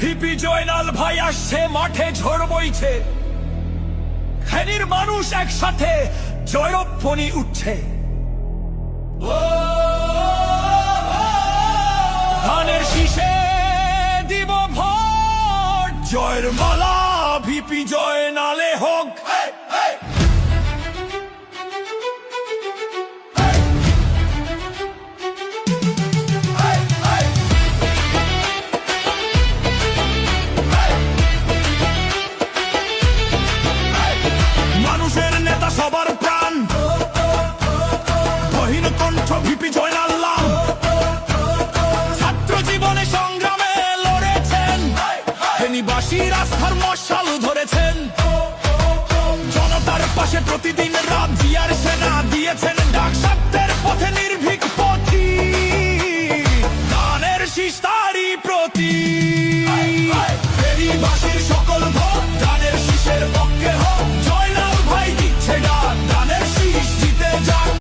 VP Joynal ভাই আসছে, মাঠে ঝড় বইছে, ফেনীর মানুষ একসাথে জয়ধ্বনি উঠছে। ধানের শীষে দিব ভোট, জয়ের মালা ভিপি জয়নালে হোক। মানুষের নেতা সবার প্রাণ, গহীন কণ্ঠ ভিপি জয়নাল লাল। ছাত্র জীবনে সংগ্রামে লড়েছেন, ফেনীবাসীর আস্থার মশাল ধরেছেন। জনতার পাশে প্রতিদিন রাত জিয়ার সেনা দিয়েছেন